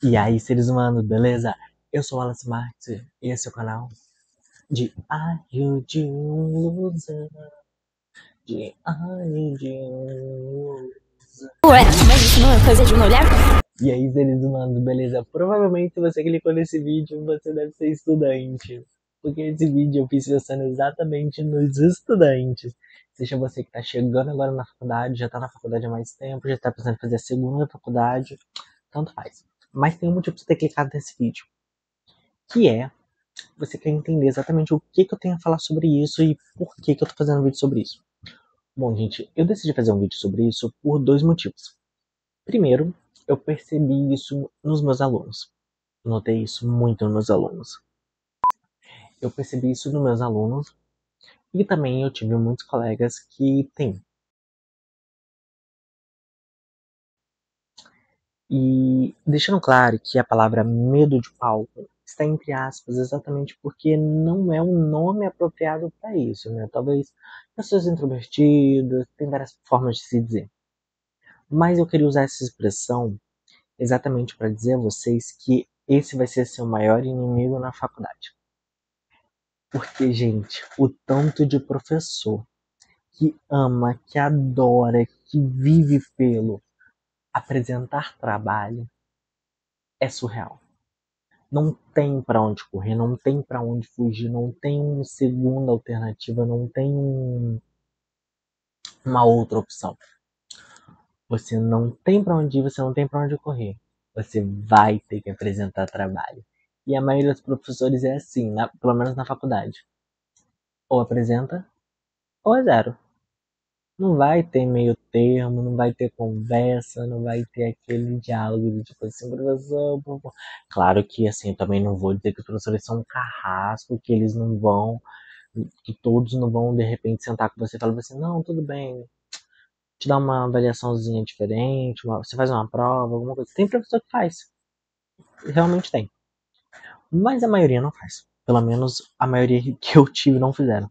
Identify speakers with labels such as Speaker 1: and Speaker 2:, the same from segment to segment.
Speaker 1: E aí, seres humanos, beleza? Eu sou o Wallace Marques e esse é o canal de Are You the Loser? De Are You the Loser?
Speaker 2: Ué, mas isso não é coisa de mulher?
Speaker 1: E aí, seres humanos, beleza? Provavelmente você clicou nesse vídeo, você deve ser estudante. Porque esse vídeo eu fiz pensando exatamente nos estudantes. Seja você que tá chegando agora na faculdade, já tá na faculdade há mais tempo, já tá pensando em fazer a segunda faculdade, tanto faz. Mas tem um motivo pra você ter clicado nesse vídeo. Que é você quer entender exatamente o que eu tenho a falar sobre isso e por que eu tô fazendo um vídeo sobre isso. Bom, gente, eu decidi fazer um vídeo sobre isso por dois motivos. Primeiro, eu percebi isso nos meus alunos. Notei isso muito nos meus alunos. Eu percebi isso nos meus alunos e também eu tive muitos colegas que têm. E deixando claro que a palavra medo de palco está entre aspas exatamente porque não é um nome apropriado para isso, né? Talvez pessoas introvertidas, tem várias formas de se dizer. Mas eu queria usar essa expressão exatamente para dizer a vocês que esse vai ser seu maior inimigo na faculdade. Porque, gente, o tanto de professor que ama, que adora, que vive pelo apresentar trabalho é surreal. Não tem para onde correr, não tem para onde fugir, não tem uma segunda alternativa, não tem uma outra opção. Você não tem para onde ir, você não tem para onde correr. Você vai ter que apresentar trabalho. E a maioria dos professores é assim, pelo menos na faculdade. Ou apresenta, ou é zero. Não vai ter meio termo, não vai ter conversa, não vai ter aquele diálogo de tipo assim, professor, por favor. Claro que assim, eu também não vou dizer que os professores são um carrasco, que eles não vão, que todos não vão de repente sentar com você e falar assim, não, tudo bem, te dar uma avaliaçãozinha diferente, você faz uma prova, alguma coisa. Tem professor que faz, realmente tem. Mas a maioria não faz. Pelo menos a maioria que eu tive não fizeram.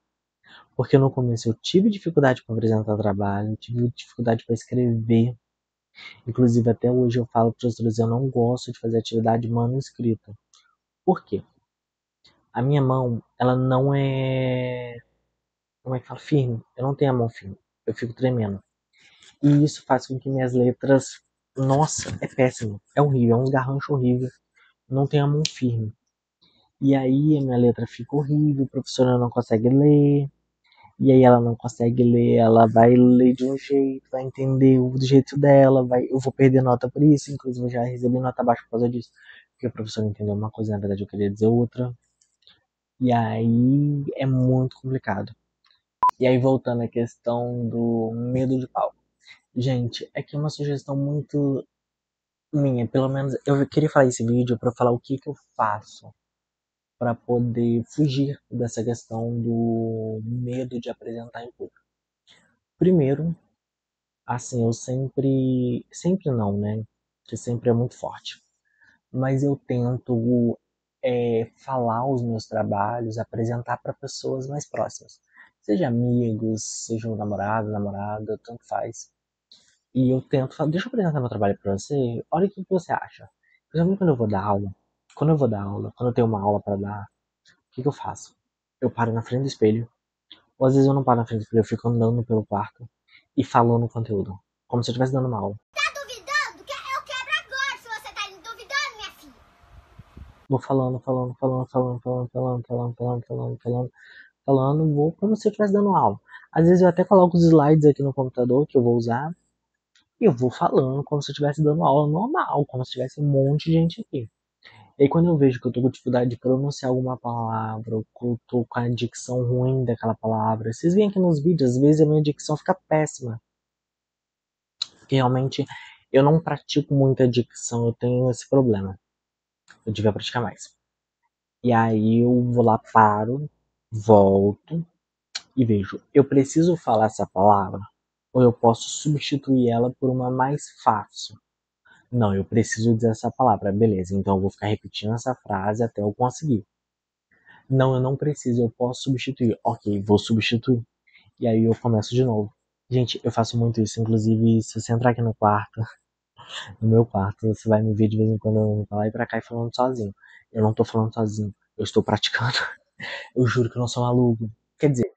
Speaker 1: Porque no começo eu tive dificuldade para apresentar trabalho, tive dificuldade para escrever. Inclusive até hoje eu falo para os professores, eu não gosto de fazer atividade manuscrita. Por quê? A minha mão, ela não é, como é que fala, firme. Eu não tenho a mão firme. Eu fico tremendo. E isso faz com que minhas letras, nossa, é péssimo. É horrível, é uns garranchos horríveis. Não tenho a mão firme. E aí a minha letra fica horrível, a professora não consegue ler. E aí ela não consegue ler, ela vai ler de um jeito, vai entender do jeito dela, eu vou perder nota por isso, inclusive eu já recebi nota baixa por causa disso. Porque a professora entendeu uma coisa, na verdade eu queria dizer outra. E aí é muito complicado. E aí voltando à questão do medo de palco. Gente, é que é uma sugestão muito minha, pelo menos eu queria falar esse vídeo para falar o que eu faço para poder fugir dessa questão do medo de apresentar em público. Primeiro, assim, eu sempre não, né? Que sempre é muito forte. Mas eu tento falar os meus trabalhos, apresentar para pessoas mais próximas. Seja amigos, seja um namorado, namorada, tanto faz. E eu tento falar, deixa eu apresentar meu trabalho para você, olha o que você acha. Principalmente quando eu vou dar aula. Quando eu tenho uma aula para dar, o que eu faço? Eu paro na frente do espelho, ou às vezes eu não paro na frente do espelho, eu fico andando pelo quarto e falando o conteúdo. Como se eu estivesse dando uma aula.
Speaker 2: Tá duvidando? Eu quebro agora se você tá duvidando, minha filha.
Speaker 1: Vou falando, vou como se eu estivesse dando aula. Às vezes eu até coloco os slides aqui no computador que eu vou usar e eu vou falando como se eu estivesse dando aula normal, como se tivesse um monte de gente aqui. E aí quando eu vejo que eu tô com dificuldade de pronunciar alguma palavra, ou que eu tô com a dicção ruim daquela palavra, vocês veem aqui nos vídeos, às vezes a minha dicção fica péssima. Porque realmente eu não pratico muita dicção, eu tenho esse problema. Eu devia praticar mais. E aí eu vou lá, paro, volto e vejo, eu preciso falar essa palavra ou eu posso substituir ela por uma mais fácil? Não, eu preciso dizer essa palavra, beleza, então eu vou ficar repetindo essa frase até eu conseguir. Não, eu não preciso, eu posso substituir. Ok, vou substituir. E aí eu começo de novo. Gente, eu faço muito isso, inclusive se você entrar aqui no quarto, No meu quarto, você vai me ver de vez em quando eu pra lá e pra cá e falando sozinho. Eu não tô falando sozinho, eu estou praticando. Eu juro que eu não sou maluco. Quer dizer,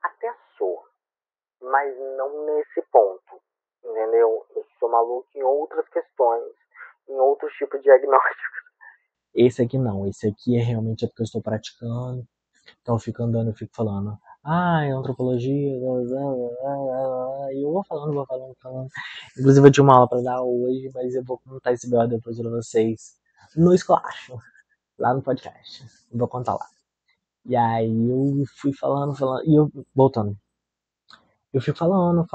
Speaker 1: até sou, mas não nesse ponto, entendeu? Eu sou maluco em outras questões, em outros tipos de diagnóstico. Esse aqui não, esse aqui é realmente porque eu estou praticando, então eu fico andando, eu fico falando, é antropologia, e eu vou falando, falando. Inclusive eu tinha uma aula pra dar hoje, mas eu vou contar esse BO depois pra vocês no esculacho, lá no podcast, eu vou contar lá. E aí eu fui falando, e eu, voltando, eu fico falando,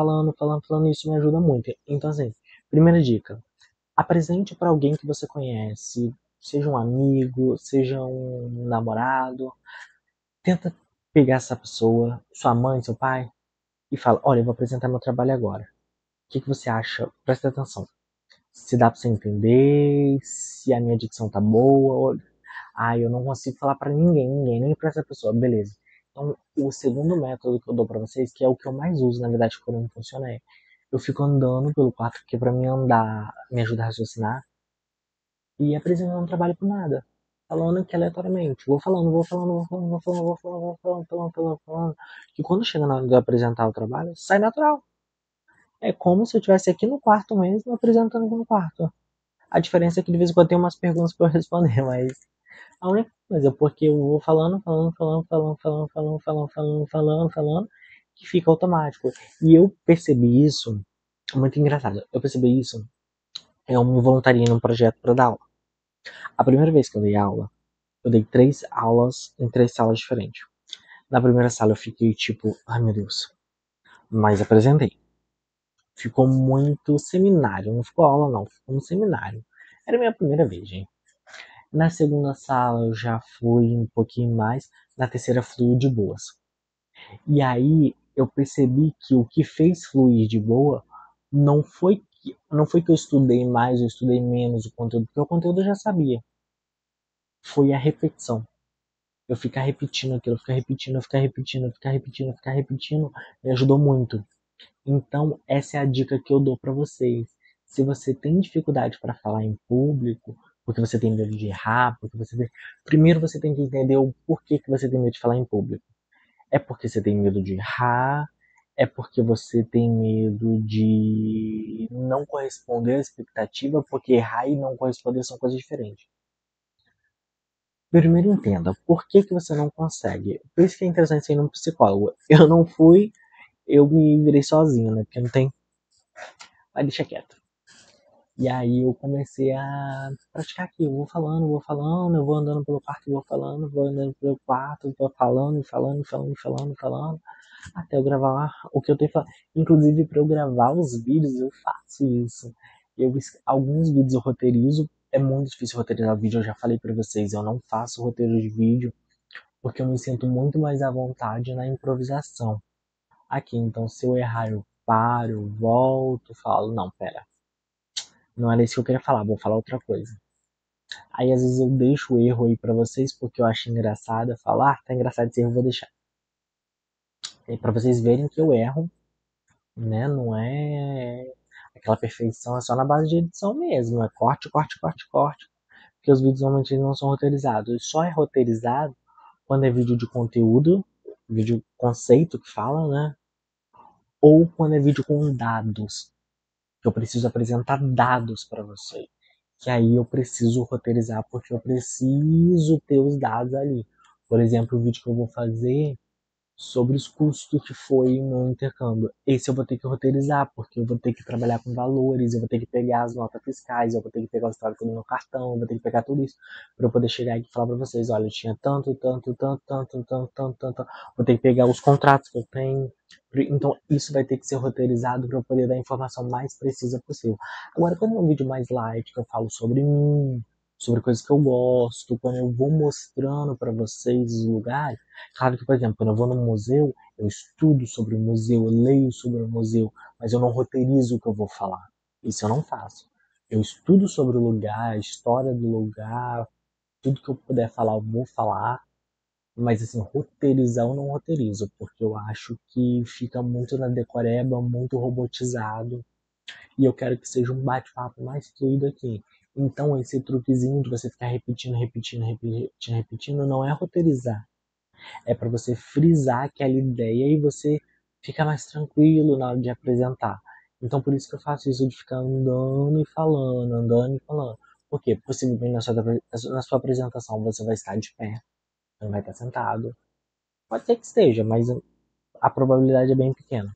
Speaker 1: e isso me ajuda muito. Então, assim, primeira dica: apresente para alguém que você conhece, seja um amigo, seja um namorado. Tenta pegar essa pessoa, sua mãe, seu pai, e fala: olha, eu vou apresentar meu trabalho agora. O que você acha? Presta atenção. Se dá pra você entender, se a minha dicção tá boa. Eu não consigo falar pra ninguém, nem pra essa pessoa. Beleza. Então, o segundo método que eu dou pra vocês, que é o que eu mais uso, na verdade, quando não funciona, é eu fico andando pelo quarto, porque pra mim andar me ajuda a raciocinar, e apresentando um trabalho por nada. Falando aqui aleatoriamente. Vou falando. Que quando chega na hora de apresentar o trabalho, sai natural. É como se eu estivesse aqui no quarto mesmo, apresentando aqui no quarto. A diferença é que de vez em quando tem umas perguntas pra eu responder, mas a única coisa, porque eu vou falando, que fica automático. E eu percebi isso, muito engraçado, eu percebi isso, eu me voluntariei num projeto para dar aula. A primeira vez que eu dei aula, eu dei 3 aulas em 3 salas diferentes. Na primeira sala eu fiquei tipo, ai meu Deus, mas apresentei. Ficou muito seminário, não ficou aula não, ficou um seminário. Era a minha primeira vez, gente. Na segunda sala eu já fui um pouquinho mais, na terceira fluiu de boas. E aí eu percebi que o que fez fluir de boa não foi que eu estudei mais ou estudei menos o conteúdo, porque o conteúdo eu já sabia. Foi a repetição. Eu ficar repetindo aquilo, ficar repetindo, me ajudou muito. Então, essa é a dica que eu dou para vocês. Se você tem dificuldade para falar em público, porque você tem medo de errar, primeiro você tem que entender o porquê que você tem medo de falar em público. É porque você tem medo de errar? É porque você tem medo de não corresponder à expectativa? Porque errar e não corresponder são coisas diferentes. Primeiro entenda, por que você não consegue? Por isso que é interessante você ir num psicólogo. Eu não fui, eu me virei sozinho, né? Porque não tem. Mas deixa quieto. E aí eu comecei a praticar aqui. Eu vou andando pelo quarto, vou andando pelo quarto, vou falando, até eu gravar o que eu tenho falado. Inclusive, para eu gravar os vídeos, eu faço isso. Alguns vídeos eu roteirizo. É muito difícil roteirizar vídeo, eu já falei para vocês. Eu não faço roteiro de vídeo, porque eu me sinto muito mais à vontade na improvisação. Aqui, então, se eu errar, eu paro, eu volto, falo, não, pera, não era isso que eu queria falar, vou falar outra coisa. Aí às vezes eu deixo o erro aí pra vocês porque eu acho engraçado, eu falo, tá engraçado esse erro, vou deixar. E pra vocês verem que eu erro, né, não é aquela perfeição, é só na base de edição mesmo, é corte, corte, corte, corte, porque os vídeos normalmente não são roteirizados, só é roteirizado quando é vídeo de conteúdo, vídeo conceito que fala, né, ou quando é vídeo com dados, que eu preciso apresentar dados para você. Que aí eu preciso roteirizar porque eu preciso ter os dados ali. Por exemplo, o vídeo que eu vou fazer sobre os custos que foi no intercâmbio. Esse eu vou ter que roteirizar, porque eu vou ter que trabalhar com valores, eu vou ter que pegar as notas fiscais, eu vou ter que pegar o histórico do meu cartão, eu vou ter que pegar tudo isso para eu poder chegar aqui e falar para vocês, olha, eu tinha tanto, vou ter que pegar os contratos que eu tenho. Então, isso vai ter que ser roteirizado para eu poder dar a informação mais precisa possível. Agora, quando é um vídeo mais light, que eu falo sobre mim, sobre coisas que eu gosto, quando eu vou mostrando para vocês os lugares, claro que, por exemplo, quando eu vou no museu, eu estudo sobre o museu, eu leio sobre o museu, mas eu não roteirizo o que eu vou falar. Isso eu não faço. Eu estudo sobre o lugar, a história do lugar, tudo que eu puder falar, eu vou falar, mas assim, roteirizar eu não roteirizo, porque eu acho que fica muito na decoreba, muito robotizado. E eu quero que seja um bate-papo mais fluido aqui. Então, esse truquezinho de você ficar repetindo, repetindo, repetindo, repetindo, não é roteirizar. É para você frisar aquela ideia e você ficar mais tranquilo na hora de apresentar. Então, por isso que eu faço isso de ficar andando e falando, andando e falando. Por quê? Possivelmente na sua apresentação você vai estar de pé, não vai estar sentado. Pode ser que esteja, mas a probabilidade é bem pequena.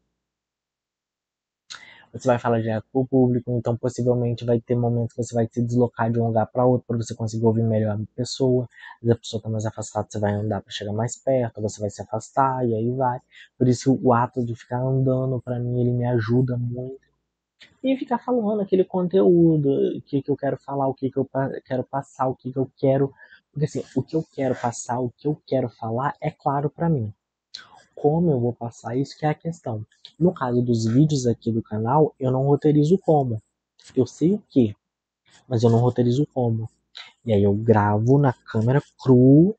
Speaker 1: Você vai falar direto para o público, então possivelmente vai ter momentos que você vai se deslocar de um lugar para outro para você conseguir ouvir melhor a pessoa. Às vezes a pessoa está mais afastada, você vai andar para chegar mais perto, você vai se afastar e aí vai. Por isso o ato de ficar andando, para mim, ele me ajuda muito. E ficar falando aquele conteúdo, o que, que eu quero falar, o que, que eu quero passar, o que, que eu quero. Porque assim, o que eu quero passar, o que eu quero falar é claro para mim. Como eu vou passar isso que é a questão. No caso dos vídeos aqui do canal, eu não roteirizo como. Eu sei o que, mas eu não roteirizo como. E aí eu gravo na câmera cru,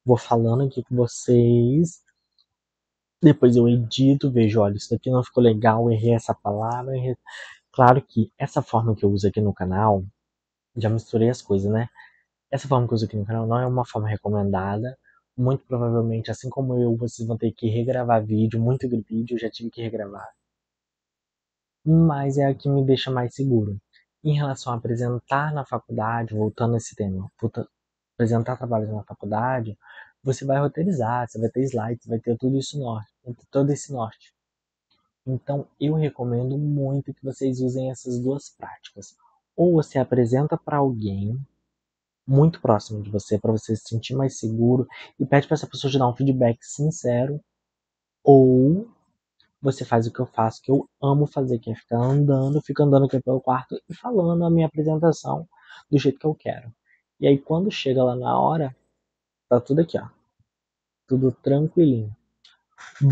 Speaker 1: vou falando aqui com vocês, depois eu edito, vejo, olha, isso daqui não ficou legal, errei essa palavra. Errei. Claro que essa forma que eu uso aqui no canal, já misturei as coisas, né? Essa forma que eu uso aqui no canal não é uma forma recomendada. Muito provavelmente, assim como eu, vocês vão ter que regravar vídeo, muito vídeo, eu já tive que regravar. Mas é a que me deixa mais seguro. Em relação a apresentar na faculdade, voltando a esse tema, apresentar trabalhos na faculdade, você vai roteirizar, você vai ter slides, vai ter tudo isso norte, todo esse norte. Então, eu recomendo muito que vocês usem essas duas práticas. Ou você apresenta para alguém muito próximo de você, para você se sentir mais seguro, e pede para essa pessoa te dar um feedback sincero, ou você faz o que eu faço, que eu amo fazer, que é ficar andando, fico andando aqui pelo quarto e falando a minha apresentação do jeito que eu quero. E aí quando chega lá na hora, tá tudo aqui, ó. Tudo tranquilinho.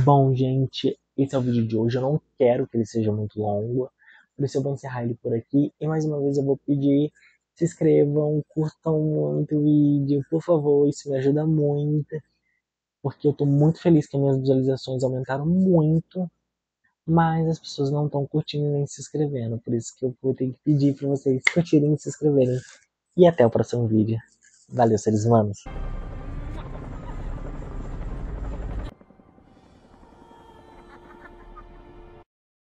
Speaker 1: Bom, gente, esse é o vídeo de hoje. Eu não quero que ele seja muito longo. Por isso eu vou encerrar ele por aqui. E mais uma vez eu vou pedir, se inscrevam, curtam muito o vídeo, por favor, isso me ajuda muito. Porque eu tô muito feliz que as minhas visualizações aumentaram muito, mas as pessoas não estão curtindo nem se inscrevendo. Por isso que eu vou ter que pedir para vocês curtirem e se inscreverem. E até o próximo vídeo. Valeu, seres humanos!